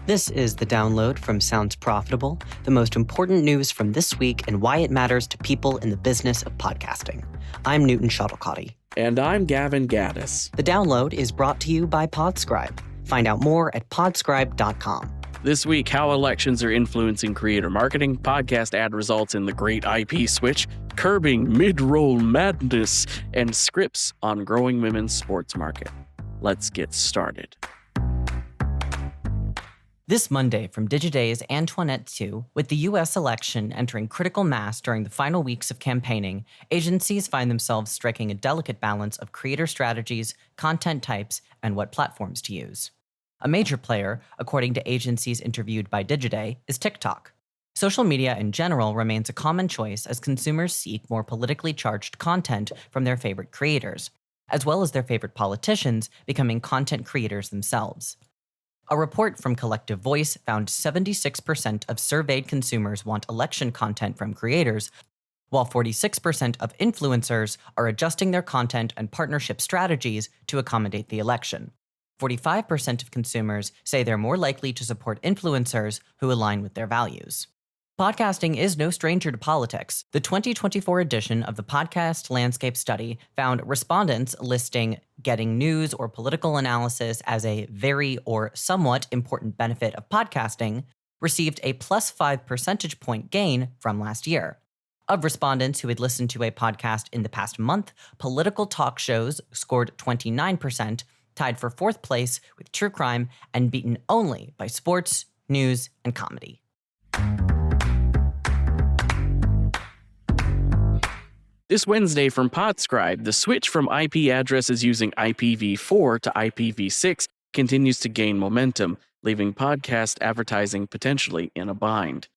This is The Download from Sounds Profitable, the most important news from this week and why it matters to people in the business of podcasting. I'm Newton Shuttlecotty. And I'm Gavin Gaddis. The Download is brought to you by Podscribe. Find out more at podscribe.com. This week, how elections are influencing creator marketing, podcast ad results in the great IP switch, curbing mid-roll madness, and scripts on growing women's sports market. Let's get started. This Monday from Digiday's Antoinette Tu, with the U.S. election entering critical mass during the final weeks of campaigning, agencies find themselves striking a delicate balance of creator strategies, content types, and what platforms to use. A major player, according to agencies interviewed by Digiday, is TikTok. Social media in general remains a common choice as consumers seek more politically charged content from their favorite creators, as well as their favorite politicians becoming content creators themselves. A report from Collective Voice found 76% of surveyed consumers want election content from creators, while 46% of influencers are adjusting their content and partnership strategies to accommodate the election. 45% of consumers say they're more likely to support influencers who align with their values. Podcasting is no stranger to politics. The 2024 edition of the Podcast Landscape Study found respondents listing getting news or political analysis as a very or somewhat important benefit of podcasting received a +5 percentage point gain from last year. Of respondents who had listened to a podcast in the past month, political talk shows scored 29%, tied for fourth place with true crime, and beaten only by sports, news, and comedy. This Wednesday from Podscribe, the switch from IP addresses using IPv4 to IPv6 continues to gain momentum, leaving podcast advertising potentially in a bind.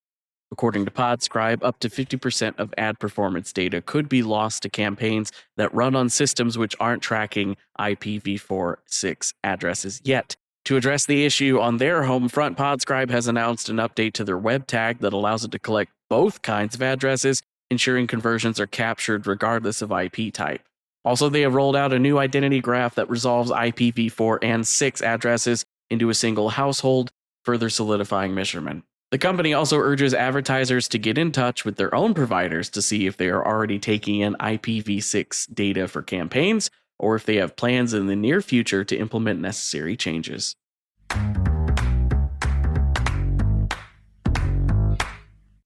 According to Podscribe, up to 50% of ad performance data could be lost to campaigns that run on systems which aren't tracking IPv4-6 addresses yet. To address the issue on their home front, Podscribe has announced an update to their web tag that allows it to collect both kinds of addresses, ensuring conversions are captured regardless of IP type. Also, they have rolled out a new identity graph that resolves IPv4 and 6 addresses into a single household, further solidifying measurement. The company also urges advertisers to get in touch with their own providers to see if they are already taking in IPv6 data for campaigns, or if they have plans in the near future to implement necessary changes.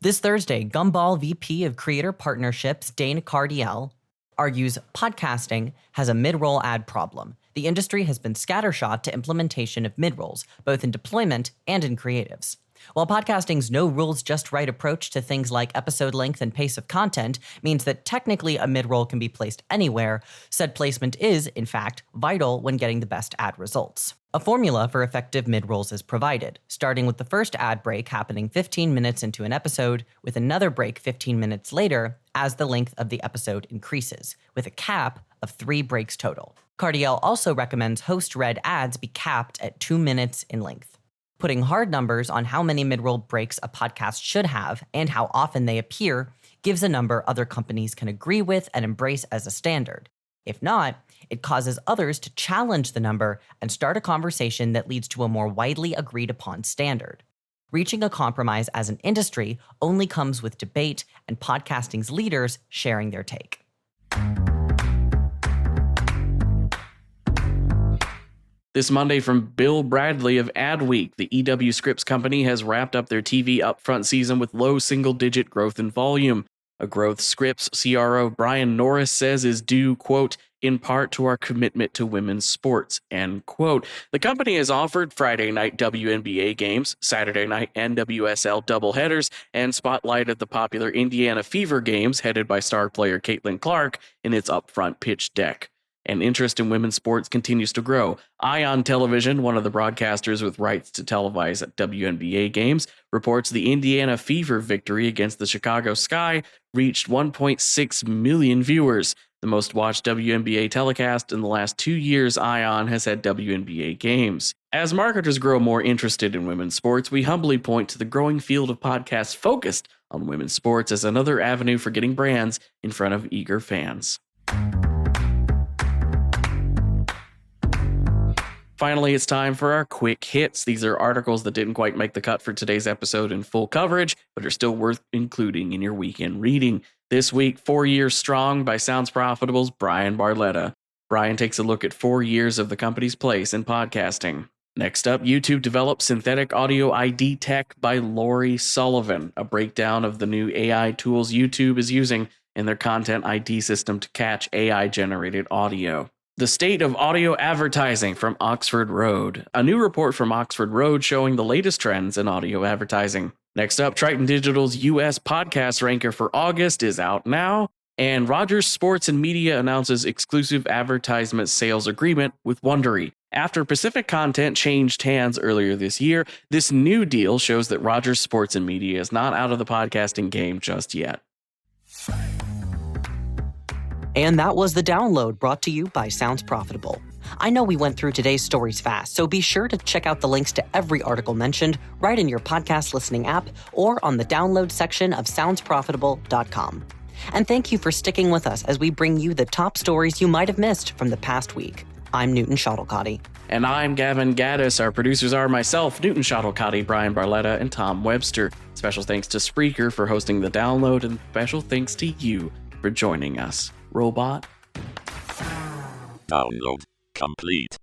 This Thursday, Gumball VP of Creator Partnerships Dane Cardiel argues podcasting has a mid-roll ad problem. The industry has been scattershot to implementation of mid-rolls, both in deployment and in creatives. While podcasting's no rules just right approach to things like episode length and pace of content means that technically a mid-roll can be placed anywhere, said placement is, in fact, vital when getting the best ad results. A formula for effective mid-rolls is provided, starting with the first ad break happening 15 minutes into an episode, with another break 15 minutes later as the length of the episode increases, with a cap of 3 breaks total. Cardiel also recommends host-read ads be capped at 2 minutes in length. Putting hard numbers on how many mid-roll breaks a podcast should have and how often they appear gives a number other companies can agree with and embrace as a standard. If not, it causes others to challenge the number and start a conversation that leads to a more widely agreed upon standard. Reaching a compromise as an industry only comes with debate and podcasting's leaders sharing their take. This Monday from Bill Bradley of Adweek, the EW Scripps company has wrapped up their TV upfront season with low single-digit growth in volume. A growth Scripps CRO Brian Norris says is due, quote, in part to our commitment to women's sports, end quote. The company has offered Friday night WNBA games, Saturday night NWSL doubleheaders, and spotlighted the popular Indiana Fever games headed by star player Caitlin Clark in its upfront pitch deck. And interest in women's sports continues to grow. Ion Television, one of the broadcasters with rights to televise WNBA games, reports the Indiana Fever victory against the Chicago Sky reached 1.6 million viewers. The most watched WNBA telecast in the last 2 years Ion has had WNBA games. As marketers grow more interested in women's sports, we humbly point to the growing field of podcasts focused on women's sports as another avenue for getting brands in front of eager fans. Finally, it's time for our quick hits. These are articles that didn't quite make the cut for today's episode in full coverage, but are still worth including in your weekend reading. This week, 4 Years Strong by Sounds Profitable's Brian Barletta. Brian takes a look at 4 years of the company's place in podcasting. Next up, YouTube develops synthetic audio ID tech by Lori Sullivan, a breakdown of the new AI tools YouTube is using in their content ID system to catch AI-generated audio. The State of Audio Advertising from Oxford Road, a new report from Oxford Road showing the latest trends in audio advertising. Next up, Triton Digital's US podcast ranker for August is out now, and Rogers Sports and Media announces exclusive advertisement sales agreement with Wondery. After Pacific Content changed hands earlier this year, this new deal shows that Rogers Sports and Media is not out of the podcasting game just yet. And that was The Download, brought to you by Sounds Profitable. I know we went through today's stories fast, so be sure to check out the links to every article mentioned right in your podcast listening app or on the download section of soundsprofitable.com. And thank you for sticking with us as we bring you the top stories you might have missed from the past week. I'm Newton Shuttlecotty. And I'm Gavin Gaddis. Our producers are myself, Newton Shuttlecotty, Brian Barletta, and Tom Webster. Special thanks to Spreaker for hosting The Download, and special thanks to you for joining us. Robot. Download complete.